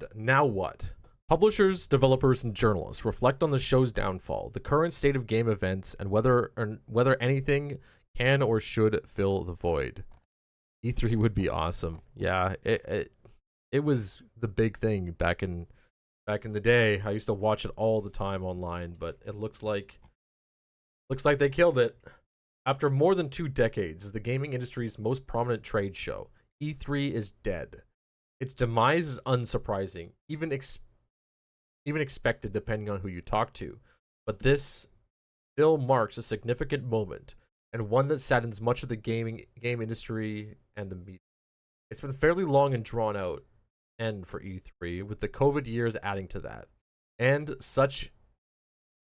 dead. Now what? Publishers, developers, and journalists reflect on the show's downfall, the current state of game events, and whether anything can or should fill the void. E3 would be awesome. Yeah, it was the big thing back in the day. I used to watch it all the time online, but it looks like they killed it. After more than 2 decades, the gaming industry's most prominent trade show, E3 is dead. Its demise is unsurprising, even expected depending on who you talk to. But this still marks a significant moment, and one that saddens much of the game industry and the media. It's been fairly long and drawn out end for E3, with the COVID years adding to that. And such,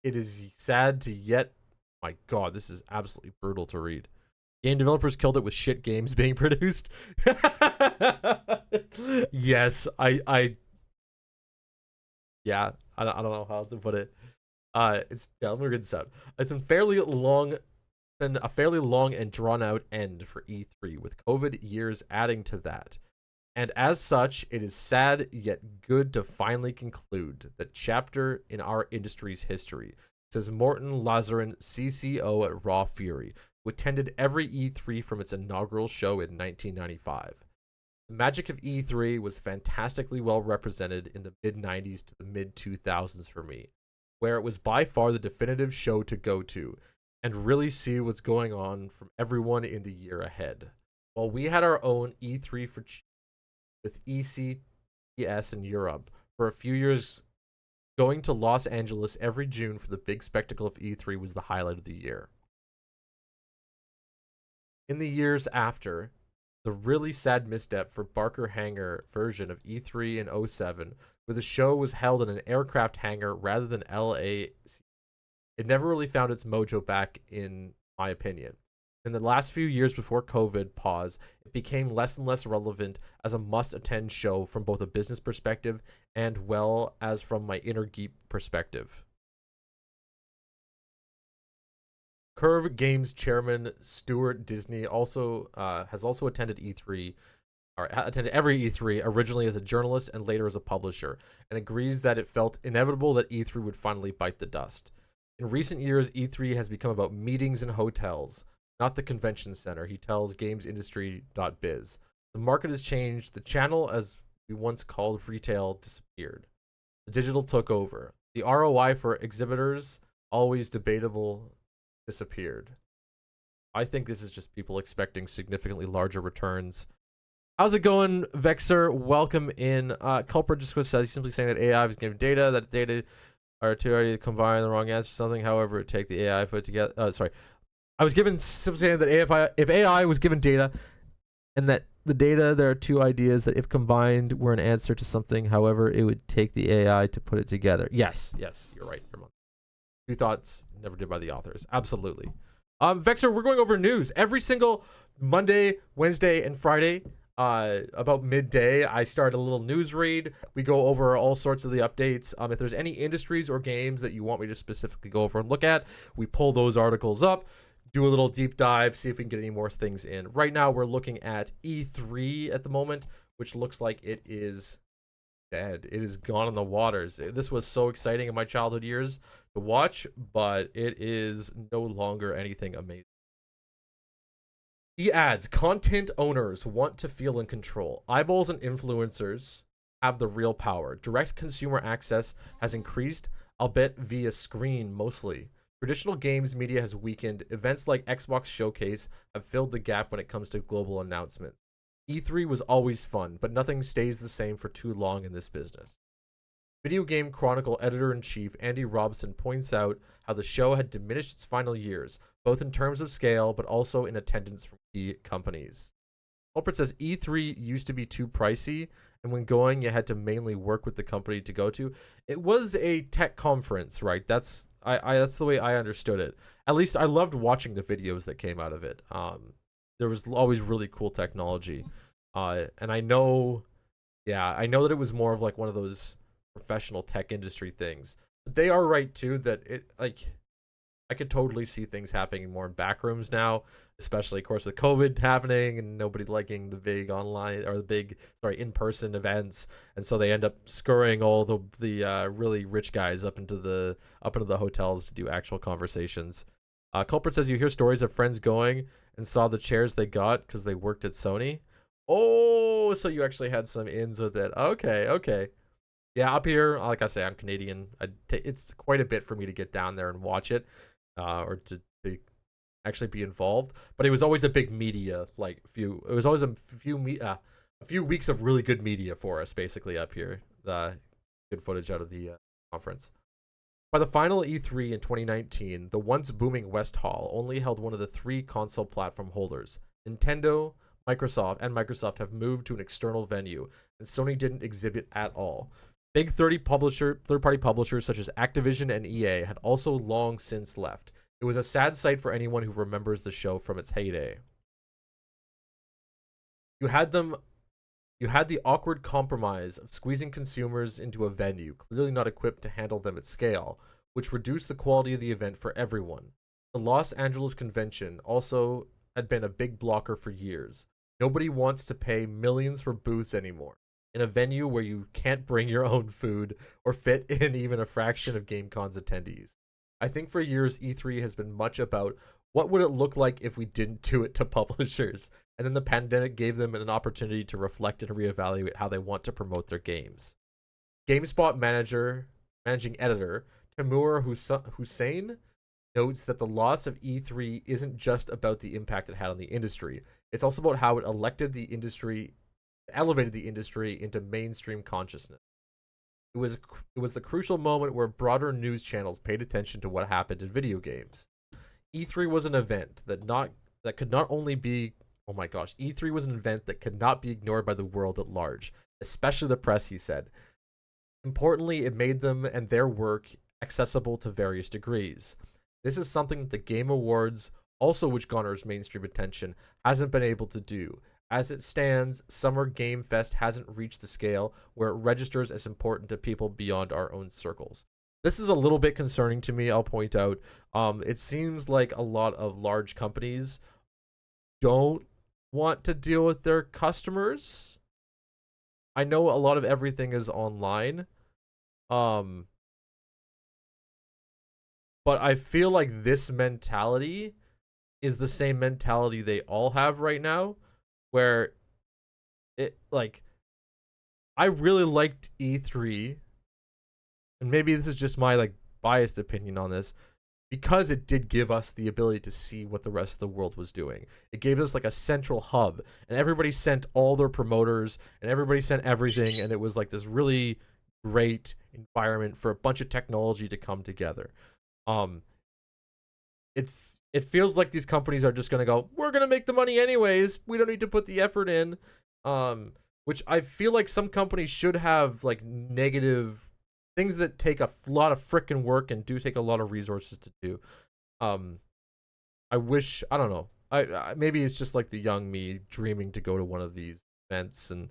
it is sad to yet, my god, this is absolutely brutal to read. Game developers killed it with shit games being produced. Yes, yeah, I don't know how else to put it. It's let me read this out. It's been a fairly long and drawn out end for E3, with COVID years adding to that. And as such, it is sad yet good to finally conclude that chapter in our industry's history, says Morten Lazarin, CCO at Raw Fury, who attended every E3 from its inaugural show in 1995. The magic of E3 was fantastically well represented in the mid-90s to the mid-2000s for me, where it was by far the definitive show to go to and really see what's going on from everyone in the year ahead. While we had our own E3 for with ECTS in Europe for a few years, going to Los Angeles every June for the big spectacle of E3 was the highlight of the year. In the years after, the really sad misstep for Barker Hangar version of E3 in 07, where the show was held in an aircraft hangar rather than LA, it never really found its mojo back, in my opinion. In the last few years before COVID pause, it became less and less relevant as a must-attend show from both a business perspective and well as from my inner geek perspective. Curve Games chairman Stuart Disney has also attended E3, or attended every E3, originally as a journalist and later as a publisher, and agrees that it felt inevitable that E3 would finally bite the dust. In recent years, E3 has become about meetings and hotels, not the convention center, he tells gamesindustry.biz. The market has changed. The channel, as we once called retail, disappeared. The digital took over. The ROI for exhibitors, always debatable, disappeared. I think this is just people expecting significantly larger returns. How's it going, Vexer? Welcome in. Culprit just says he's simply saying that AI was given data, that data are too already combine the wrong answer or something. However, take the AI put together. I was given simply saying that if AI was given data, and that the data, there are two ideas that if combined were an answer to something, however, it would take the AI to put it together. Yes, you're right. Two thoughts never did by the authors. Absolutely. Vexer, we're going over news every single Monday, Wednesday, and Friday. About midday, I start a little news read. We go over all sorts of the updates. If there's any industries or games that you want me to specifically go over and look at, we pull those articles up, do a little deep dive, see if we can get any more things in. Right now, we're looking at E3 at the moment, which looks like it is dead. It is gone in the waters. This was so exciting in my childhood years to watch, but it is no longer anything amazing. He adds, content owners want to feel in control. Eyeballs and influencers have the real power. Direct consumer access has increased, albeit via screen mostly. Traditional games media has weakened. Events like Xbox Showcase have filled the gap when it comes to global announcements. E3 was always fun, but nothing stays the same for too long in this business. Video Game Chronicle editor-in-chief Andy Robson points out how the show had diminished its final years, both in terms of scale, but also in attendance from key companies. Culprit says E3 used to be too pricey, and when going, you had to mainly work with the company to go to. It was a tech conference, right? That's the way I understood it. At least I loved watching the videos that came out of it. There was always really cool technology. And I know that it was more of like one of those professional tech industry things. But they are right too that it, like, I could totally see things happening more in back rooms now, especially of course with COVID happening and nobody liking the big online or the big in-person events, and so they end up scurrying all the really rich guys up into the hotels to do actual conversations. Culprit says you hear stories of friends going and saw the chairs they got because they worked at Sony. Oh, so you actually had some ins with it. Okay, okay. Yeah, up here, like I say, I'm Canadian. It's quite a bit for me to get down there and watch it, or to actually be involved. But it was always a big media, like it was always a few weeks of really good media for us, basically up here. Good footage out of the conference. By the final E3 in 2019, the once booming West Hall only held one of the three console platform holders. Nintendo, Microsoft have moved to an external venue, and Sony didn't exhibit at all. Big third-party publishers such as Activision and EA had also long since left. It was a sad sight for anyone who remembers the show from its heyday. You had the awkward compromise of squeezing consumers into a venue clearly not equipped to handle them at scale, which reduced the quality of the event for everyone. The Los Angeles convention also had been a big blocker for years. Nobody wants to pay millions for booths anymore in a venue where you can't bring your own food or fit in even a fraction of GameCon's attendees. I think for years E3 has been much about what would it look like if we didn't do it to publishers, and then the pandemic gave them an opportunity to reflect and reevaluate how they want to promote their games. GameSpot managing editor Timur Hussein notes that the loss of E3 isn't just about the impact it had on the industry. It's also about how it elevated the industry into mainstream consciousness. It was the crucial moment where broader news channels paid attention to what happened in video games. E3 was an event that could not only be E3 was an event that could not be ignored by the world at large, especially the press, he said. Importantly, it made them and their work accessible to various degrees. This is something that the Game Awards, also which garners mainstream attention, hasn't been able to do. As it stands, Summer Game Fest hasn't reached the scale where it registers as important to people beyond our own circles. This is a little bit concerning to me, I'll point out. It seems like a lot of large companies don't want to deal with their customers. I know a lot of everything is online. But I feel like this mentality is the same mentality they all have right now, where I really liked E3, and maybe this is just my biased opinion on this, because it did give us the ability to see what the rest of the world was doing. It gave us a central hub, and everybody sent all their promoters, and everybody sent everything, and it was this really great environment for a bunch of technology to come together. It feels like these companies are just gonna go, we're gonna make the money anyways, we don't need to put the effort in. Which I feel like some companies should have negative things that take a lot of frickin' work and do take a lot of resources to do. I don't know. I maybe it's just the young me dreaming to go to one of these events and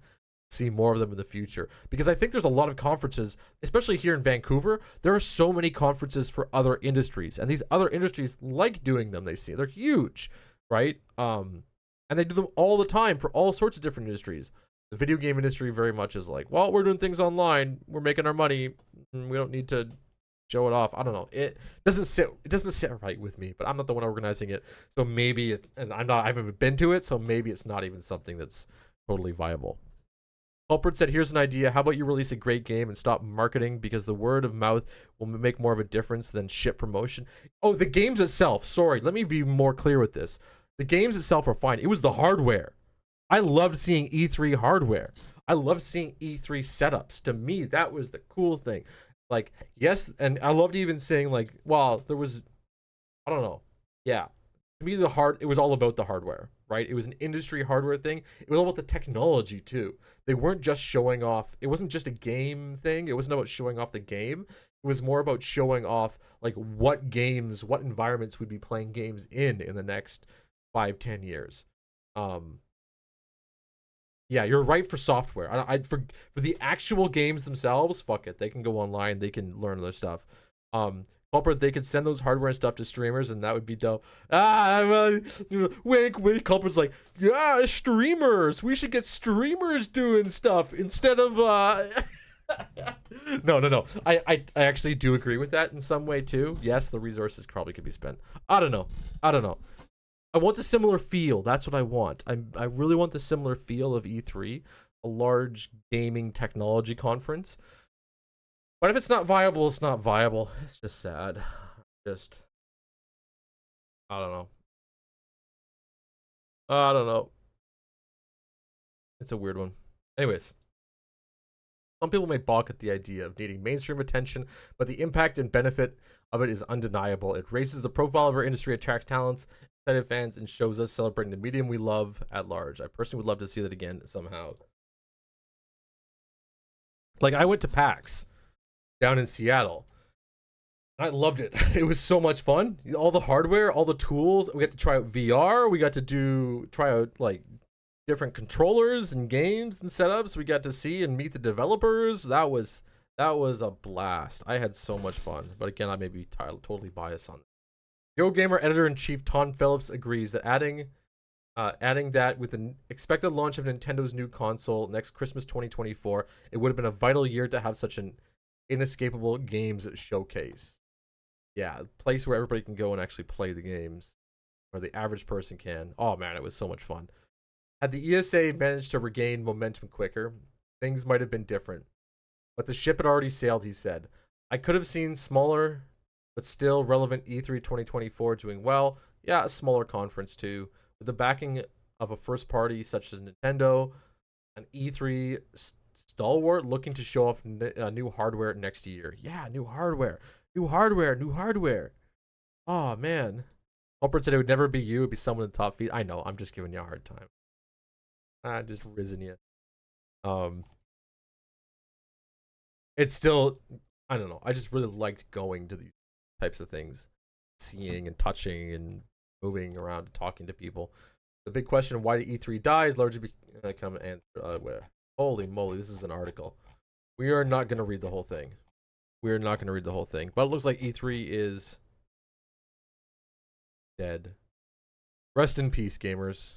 see more of them in the future, because I think there's a lot of conferences, especially here in Vancouver. There are so many conferences for other industries, and these other industries like doing them. They're huge, right? And they do them all the time for all sorts of different industries. The video game industry very much is well, we're doing things online, we're making our money, we don't need to show it off. I don't know. It doesn't sit right with me, but I'm not the one organizing it. So maybe I haven't been to it, so maybe it's not even something that's totally viable. Culprit said, here's an idea. How about you release a great game and stop marketing, because the word of mouth will make more of a difference than ship promotion. Oh, the games itself. Sorry, let me be more clear with this. The games itself are fine. It was the hardware. I loved seeing E3 hardware. I loved seeing E3 setups. To me, that was the cool thing. Yes, and I loved even saying there was, I don't know. Yeah. To me, it was all about the hardware, right? It was an industry hardware thing. It was all about the technology too. They weren't just showing off. It wasn't just a game thing. It wasn't about showing off the game. It was more about showing off what environments we'd be playing games in the next 5-10 years. Yeah, you're right for software. For the actual games themselves, fuck it. They can go online. They can learn other stuff. Culprit, they could send those hardware and stuff to streamers, and that would be dope. Wink, wink. Culprit's like, yeah, streamers. We should get streamers doing stuff instead of No. I actually do agree with that in some way too. Yes, the resources probably could be spent. I don't know. I want the similar feel. That's what I want. I really want the similar feel of E3, a large gaming technology conference. But if it's not viable, it's not viable. It's just sad. I don't know. I don't know. It's a weird one. Anyways, some people may balk at the idea of needing mainstream attention, but the impact and benefit of it is undeniable. It raises the profile of our industry, attracts talents, excited fans, and shows us celebrating the medium we love at large. I personally would love to see that again somehow. Like, I went to PAX down in Seattle. I loved it. It was so much fun. All the hardware, all the tools. We got to try out VR. We got to try out like different controllers and games and setups. We got to see and meet the developers. That was a blast. I had so much fun. But again, I may be totally biased on it. Eurogamer editor-in-chief Tom Phillips agrees that adding that with the expected launch of Nintendo's new console next Christmas 2024, it would have been a vital year to have such an inescapable games showcase. Yeah, a place where everybody can go and actually play the games, or the average person can. Oh man, it was so much fun. Had the ESA managed to regain momentum quicker, things might have been different. But the ship had already sailed, he said. I could have seen smaller, but still relevant E3 2024 doing well. Yeah, a smaller conference too, with the backing of a first party such as Nintendo, an E3 stalwart looking to show off new hardware next year. Yeah, new hardware. Oh man. Culprit said it would never be you, it'd be someone in the top feed. I know, I'm just giving you a hard time. I just risen you. It's still, I don't know. I just really liked going to these types of things, seeing and touching and moving around and talking to people. The big question, why did E3 die, is largely become an answer. Holy moly, this is an article. We are not going to read the whole thing. But it looks like E3 is dead. Rest in peace, gamers.